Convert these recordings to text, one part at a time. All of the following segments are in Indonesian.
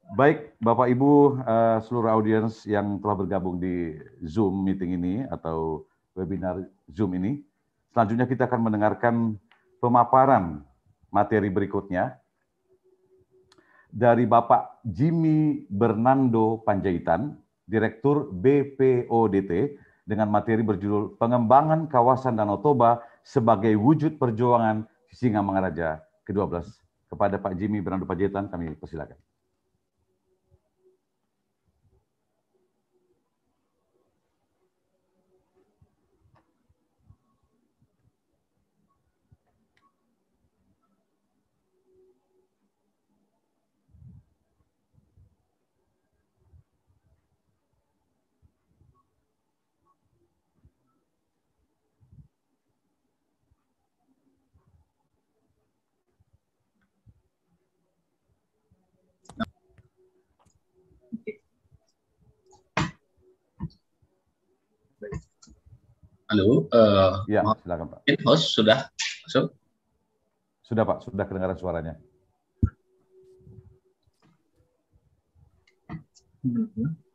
Baik, Bapak Ibu, seluruh audiens yang telah bergabung di Zoom meeting ini atau webinar Zoom ini, selanjutnya kita akan mendengarkan pemaparan materi berikutnya dari Bapak Jimmy Bernardo Panjaitan, Direktur BPODT, dengan materi berjudul Pengembangan Kawasan Danau Toba sebagai Wujud Perjuangan Sisingamangaraja ke-12. Kepada Pak Jimmy Bernardo Panjaitan, kami persilakan. Halo, Ya, silakan Pak. Host sudah masuk? Sudah Pak, sudah kedengaran suaranya.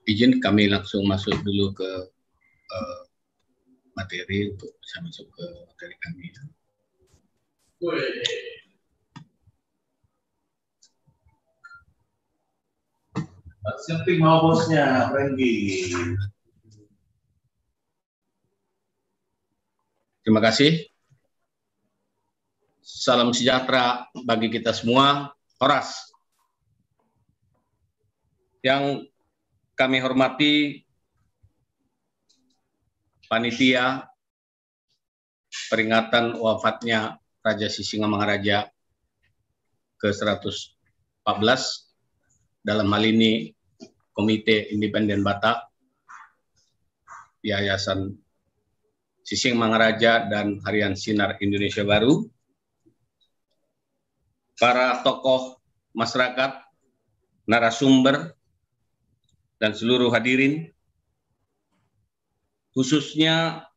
Izin kami langsung masuk dulu ke materi untuk bisa masuk ke materi kami. Siapin mau bosnya, Randy. Terima kasih. Salam sejahtera bagi kita semua. Horas. Yang kami hormati panitia peringatan wafatnya Raja Sisingamangaraja ke-114, dalam hal ini Komite Independen Batak, Yayasan Sisingamangaraja dan Harian Sinar Indonesia Baru, para tokoh masyarakat, narasumber, dan seluruh hadirin, khususnya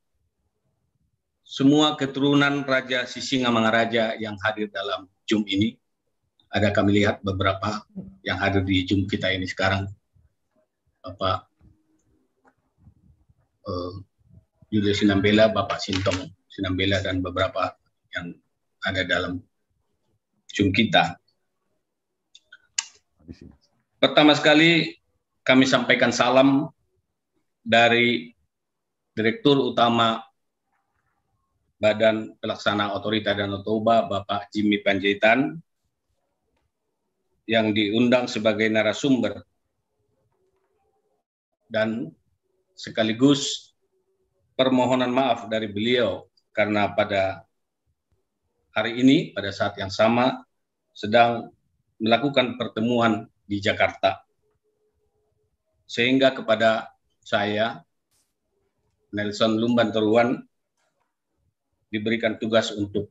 semua keturunan Raja Sisingamangaraja yang hadir dalam Zoom ini. Ada kami lihat beberapa yang hadir di Zoom kita ini sekarang, Bapak Julius Sinambela, Bapak Sintong Sinambela, dan beberapa yang ada dalam Zoom kita. Pertama sekali kami sampaikan salam dari Direktur Utama Badan Pelaksana Otorita Danau Toba, Bapak Jimmy Panjaitan, yang diundang sebagai narasumber, dan sekaligus permohonan maaf dari beliau karena pada hari ini, pada saat yang sama, sedang melakukan pertemuan di Jakarta. Sehingga kepada saya, Nelson Lumban Toruan, diberikan tugas untuk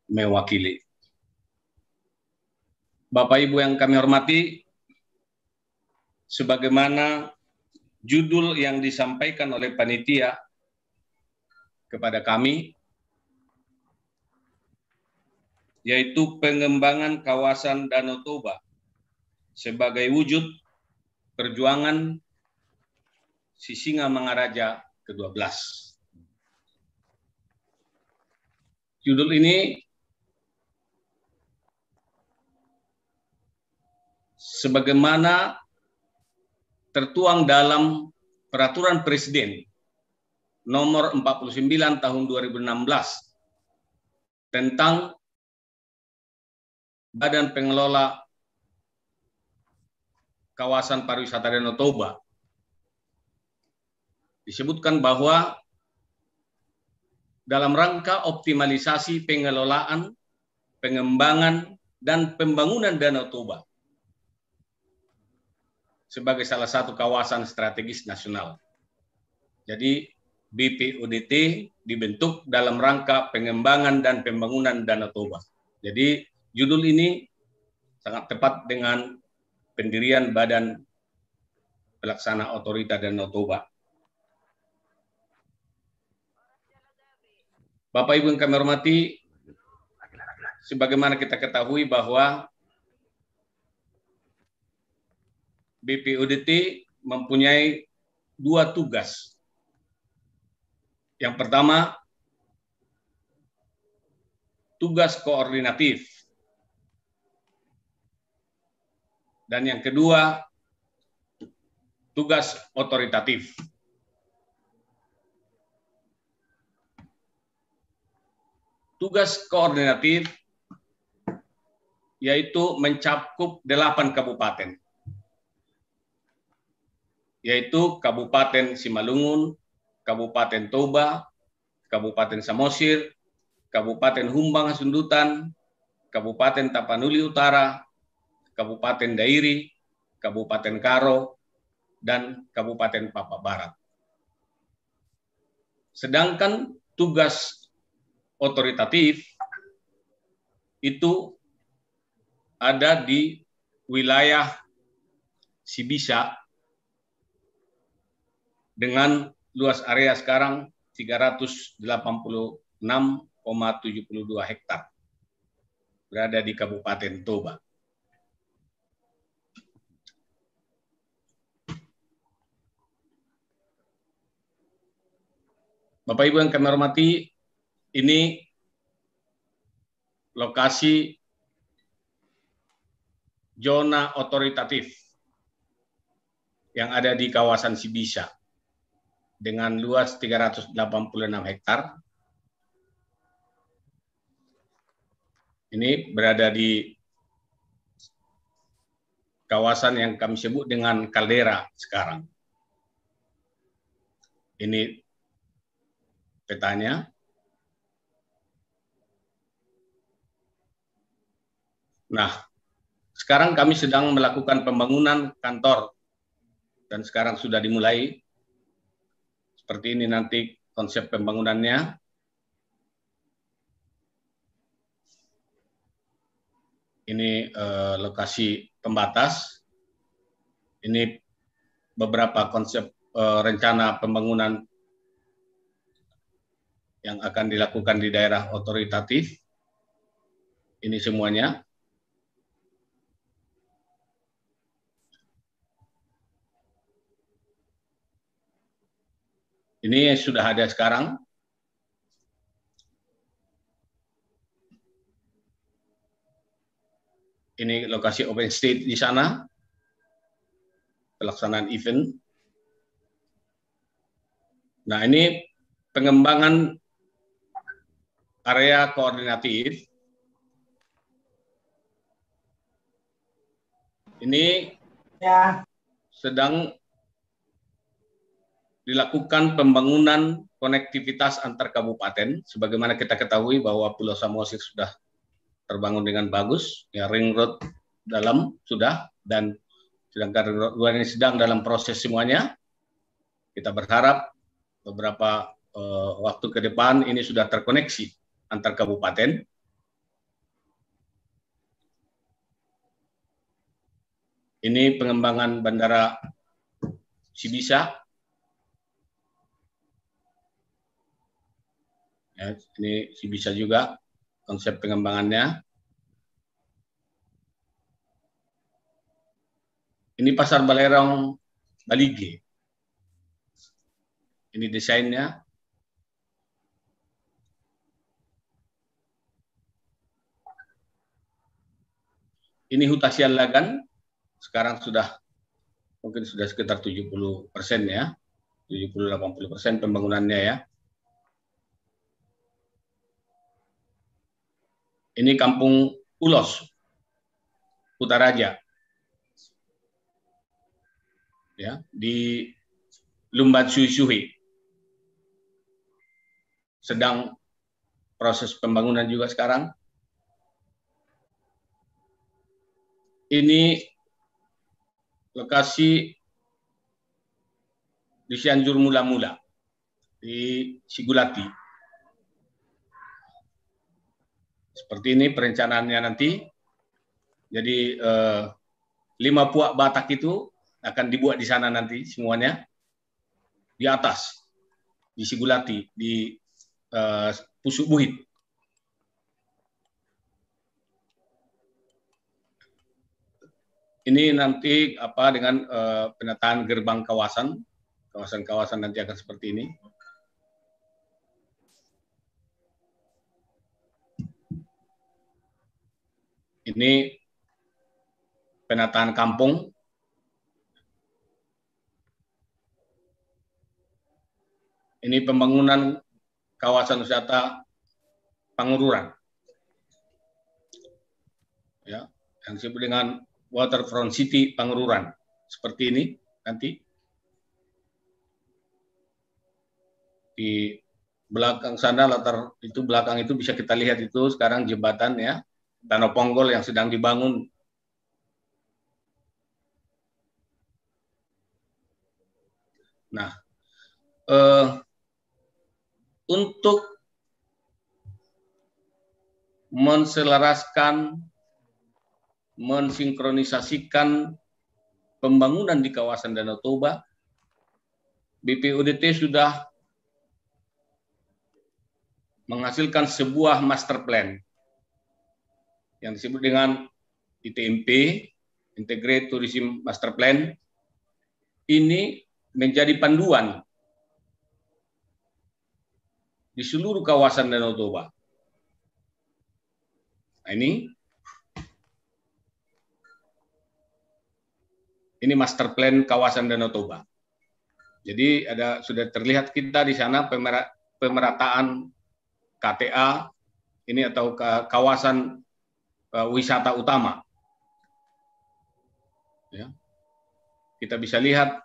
mewakili. Bapak Ibu yang kami hormati, sebagaimana judul yang disampaikan oleh panitia kepada kami, yaitu pengembangan kawasan Danau Toba sebagai wujud perjuangan Sisingamangaraja ke-12. Judul ini sebagaimana tertuang dalam Peraturan Presiden Nomor 49 Tahun 2016 tentang Badan Pengelola Kawasan Pariwisata Danau Toba. Disebutkan bahwa dalam rangka optimalisasi pengelolaan, pengembangan, dan pembangunan Danau Toba sebagai salah satu kawasan strategis nasional. Jadi BPODT dibentuk dalam rangka pengembangan dan pembangunan Danau Toba. Jadi judul ini sangat tepat dengan pendirian Badan Pelaksana Otorita Danau Toba. Bapak Ibu yang kami hormati, sebagaimana kita ketahui bahwa BPODT mempunyai 2 tugas. Yang pertama, tugas koordinatif. Dan yang kedua, tugas otoritatif. Tugas koordinatif yaitu mencakup 8 kabupaten, yaitu Kabupaten Simalungun, Kabupaten Toba, Kabupaten Samosir, Kabupaten Humbang Hasundutan, Kabupaten Tapanuli Utara, Kabupaten Dairi, Kabupaten Karo, dan Kabupaten Papua Barat. Sedangkan tugas otoritatif itu ada di wilayah Sibisa dengan luas area sekarang 386,72 hektar. Berada di Kabupaten Toba. Bapak Ibu yang kami hormati, ini lokasi zona otoritatif yang ada di kawasan Sibisa dengan luas 386 hektar. Ini berada di kawasan yang kami sebut dengan kaldera sekarang. Ini petanya. Nah, sekarang kami sedang melakukan pembangunan kantor dan sekarang sudah dimulai. Seperti ini nanti konsep pembangunannya. Ini lokasi pembatas. Ini beberapa konsep rencana pembangunan yang akan dilakukan di daerah otoritatif. Ini semuanya. Ini sudah ada sekarang. Ini lokasi open stage di sana. Pelaksanaan event. Nah, ini pengembangan area koordinatif. Ini sedang dilakukan pembangunan konektivitas antar kabupaten. Sebagaimana kita ketahui bahwa Pulau Samosir sudah terbangun dengan bagus, ya ring road dalam sudah, dan sedangkan ring road luar ini sedang dalam proses semuanya. Kita berharap beberapa waktu ke depan ini sudah terkoneksi antar kabupaten. Ini pengembangan Bandara Sibisa. Ya, ini Sibisa juga konsep pengembangannya. Ini Pasar Balerong Balige. Ini desainnya. Ini Hutasian Lagan. Sekarang sudah mungkin sudah sekitar 70% ya. 70-80% pembangunannya ya. Ini Kampung Ulos, Utaraja, ya, di Lumban Suhi-Suhi. Sedang proses pembangunan juga sekarang. Ini lokasi di Cianjur Mula-Mula, di Sigulati. Seperti ini perencanaannya nanti. Jadi 5 puak Batak itu akan dibuat di sana nanti semuanya. Di atas, di Sigulati, di Pusuk Buhit. Ini nanti apa dengan penataan gerbang kawasan nanti akan seperti ini. Ini penataan kampung. Ini pembangunan kawasan wisata Pangururan. Ya, yang disebut dengan Waterfront City Pangururan. Seperti ini nanti. Di belakang sana belakang itu bisa kita lihat itu sekarang jembatan ya, Danau Ponggol yang sedang dibangun. Nah, untuk menselaraskan, mensinkronisasikan pembangunan di kawasan Danau Toba, BPODT sudah menghasilkan sebuah master plan yang disebut dengan ITMP, Integrated Tourism Master Plan. Ini menjadi panduan di seluruh kawasan Danau Toba. Nah, ini master plan kawasan Danau Toba. Jadi sudah terlihat kita di sana pemerataan KTA ini atau kawasan wisata utama. Ya. Kita bisa lihat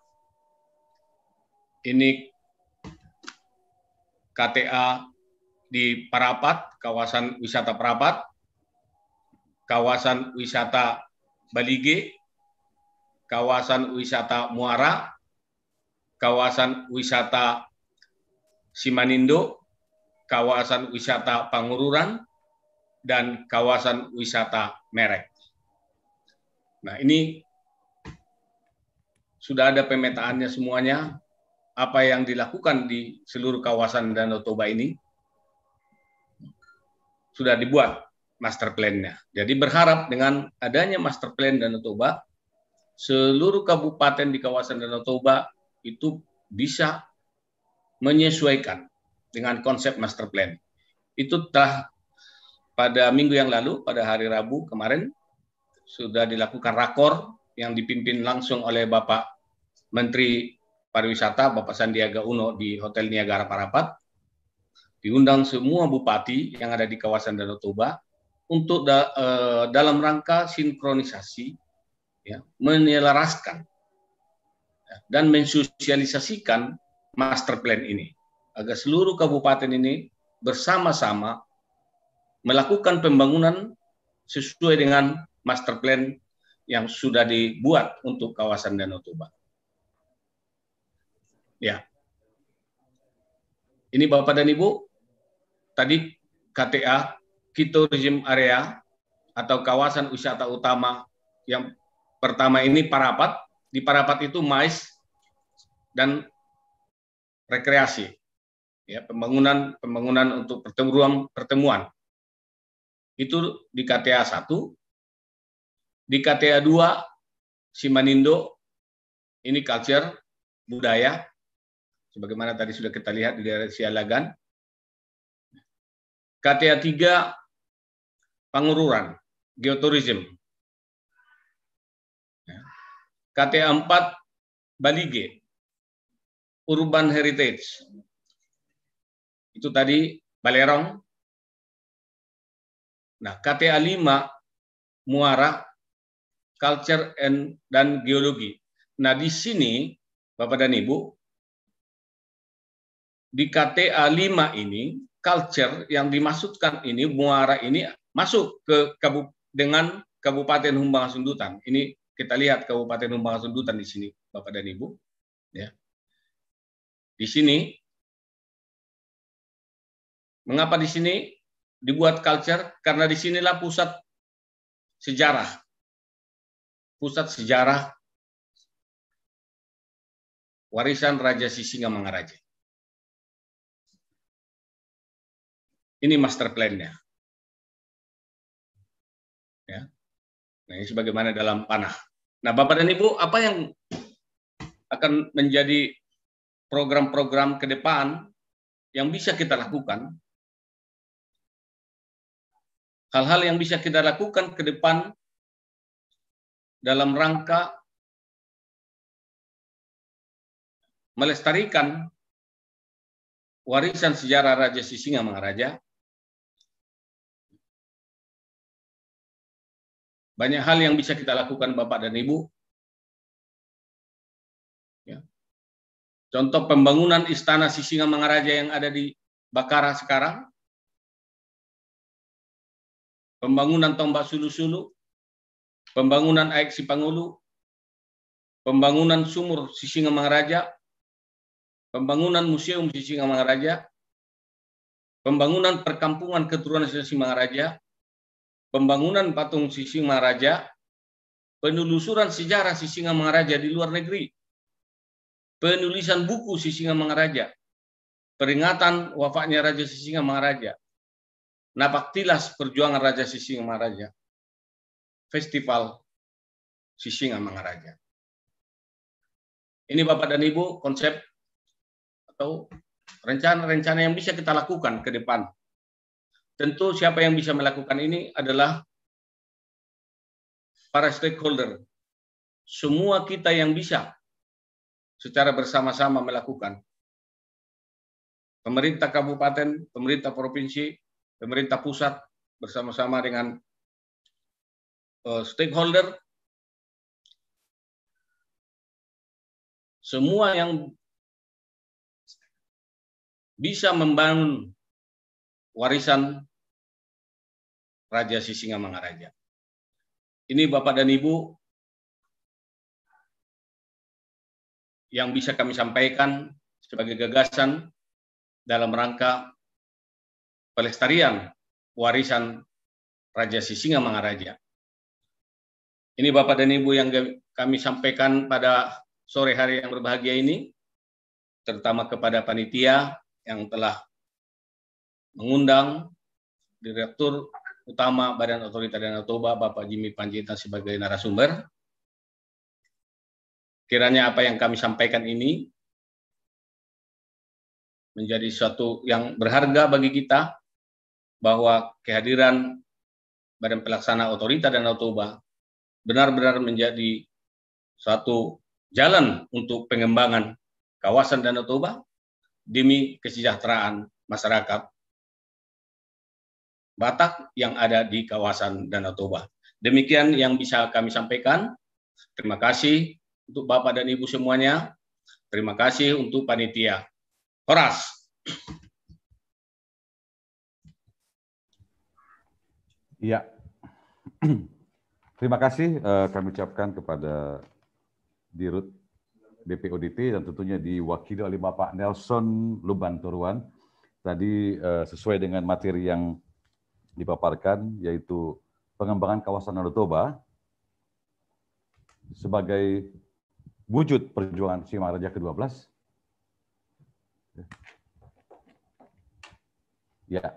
ini KTA di Parapat, kawasan wisata Parapat, kawasan wisata Balige, kawasan wisata Muara, kawasan wisata Simanindo, kawasan wisata Pangururan, dan kawasan wisata Merek. Nah, ini sudah ada pemetaannya semuanya, apa yang dilakukan di seluruh kawasan Danau Toba ini sudah dibuat master plan-nya. Jadi berharap dengan adanya master plan Danau Toba, seluruh kabupaten di kawasan Danau Toba itu bisa menyesuaikan dengan konsep master plan. Itu telah pada minggu yang lalu, pada hari Rabu kemarin, sudah dilakukan rakor yang dipimpin langsung oleh Bapak Menteri Pariwisata, Bapak Sandiaga Uno di Hotel Niagara Parapat. Diundang semua bupati yang ada di kawasan Danau Toba untuk dalam rangka sinkronisasi, ya, menyelaraskan dan mensosialisasikan master plan ini agar seluruh kabupaten ini bersama-sama melakukan pembangunan sesuai dengan master plan yang sudah dibuat untuk kawasan Danau Toba. Ya, ini Bapak dan Ibu, tadi KTA, Key Tourism Area atau kawasan wisata utama yang pertama ini Parapat. Di Parapat itu MICE dan rekreasi, ya, pembangunan untuk pertemuan. Itu di KTA 1, di KTA 2 Simanindo ini culture, budaya, sebagaimana tadi sudah kita lihat di daerah Sialagan. KTA 3 Pangururan, geoturism. KTA 4 Balige, urban heritage. Itu tadi Balerong. Nah, KTA 5 Muara, culture dan geologi. Nah, di sini Bapak dan Ibu, di KTA 5 ini culture yang dimaksudkan ini Muara ini masuk ke dengan Kabupaten Humbang Hasundutan. Ini kita lihat Kabupaten Humbang Hasundutan di sini, Bapak dan Ibu. Ya. Di sini, mengapa di sini dibuat culture? Karena di sinilah pusat sejarah. Pusat sejarah warisan Raja Sisingamangaraja. Ini master plan-nya. Ya. Nah, ini sebagaimana dalam panah. Nah, Bapak dan Ibu, apa yang akan menjadi program-program ke depan yang bisa kita lakukan? Hal-hal yang bisa kita lakukan ke depan dalam rangka melestarikan warisan sejarah Raja Sisingamangaraja. Banyak hal yang bisa kita lakukan, Bapak dan Ibu. Ya. Contoh pembangunan Istana Sisingamangaraja yang ada di Bakara sekarang, pembangunan Tombak Sulu-Sulu, pembangunan Aek Sipangulu, pembangunan Sumur Sisingamangaraja, pembangunan Museum Sisingamangaraja, pembangunan perkampungan keturunan Sisingamangaraja, pembangunan patung Sisingamangaraja, penelusuran sejarah Sisingamangaraja di luar negeri, penulisan buku Sisingamangaraja, peringatan wafatnya Raja Sisingamangaraja, Napaktilas perjuangan Raja Sisingamangaraja, Festival Sisingamangaraja. Ini Bapak dan Ibu konsep atau rencana-rencana yang bisa kita lakukan ke depan. Tentu siapa yang bisa melakukan ini adalah para stakeholder. Semua kita yang bisa secara bersama-sama melakukan. Pemerintah kabupaten, pemerintah provinsi, pemerintah pusat bersama-sama dengan stakeholder. Semua yang bisa membangun warisan Raja Sisingamangaraja. Ini Bapak dan Ibu yang bisa kami sampaikan sebagai gagasan dalam rangka pelestarian warisan Raja Sisingamangaraja. Ini Bapak dan Ibu yang kami sampaikan pada sore hari yang berbahagia ini, terutama kepada panitia yang telah mengundang Direktur Utama Badan Otorita Danau Toba, Bapak Jimmy Panjaitan sebagai narasumber. Kiranya apa yang kami sampaikan ini menjadi suatu yang berharga bagi kita, bahwa kehadiran Badan Pelaksana Otorita Danau Toba benar-benar menjadi suatu jalan untuk pengembangan kawasan Danau Toba demi kesejahteraan masyarakat Batak yang ada di kawasan Danau Toba. Demikian yang bisa kami sampaikan. Terima kasih untuk Bapak dan Ibu semuanya. Terima kasih untuk panitia. Horas. Iya. Terima kasih kami ucapkan kepada Dirut BPODT dan tentunya diwakili oleh Bapak Nelson Lubanturuan. Tadi sesuai dengan materi yang dipaparkan, yaitu pengembangan kawasan Danau Toba sebagai wujud perjuangan Sisingamangaraja ke-12. Ya,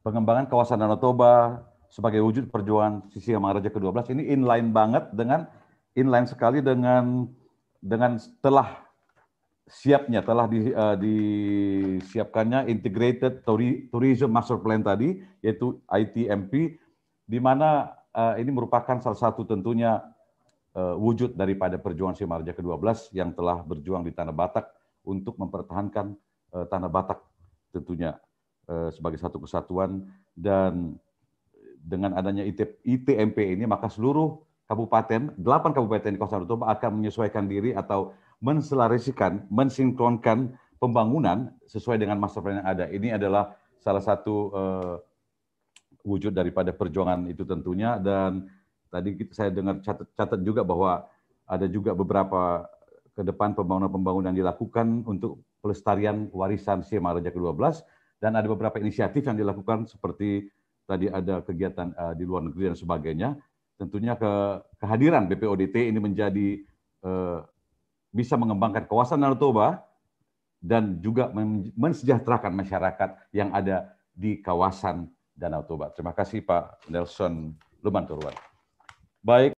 pengembangan kawasan Danau Toba sebagai wujud perjuangan Sisingamangaraja ke-12 ini inline sekali dengan telah disiapkannya Integrated Tourism Master Plan tadi, yaitu ITMP, di mana ini merupakan salah satu tentunya wujud daripada perjuangan Sisingamangaraja ke-12 yang telah berjuang di Tanah Batak untuk mempertahankan Tanah Batak tentunya sebagai satu kesatuan. Dan dengan adanya ITMP ini, maka seluruh kabupaten, 8 kabupaten di kawasan Danau Toba akan menyesuaikan diri atau mensinkronkan pembangunan sesuai dengan master plan yang ada. Ini adalah salah satu wujud daripada perjuangan itu tentunya. Dan tadi saya dengar catat juga bahwa ada juga beberapa ke depan pembangunan yang dilakukan untuk pelestarian warisan Sisingamangaraja ke-12, dan ada beberapa inisiatif yang dilakukan seperti tadi ada kegiatan di luar negeri dan sebagainya. Tentunya kehadiran BPODT ini menjadi bisa mengembangkan kawasan Danau Toba dan juga mensejahterakan masyarakat yang ada di kawasan Danau Toba. Terima kasih Pak Nelson Lubanturuan. Baik.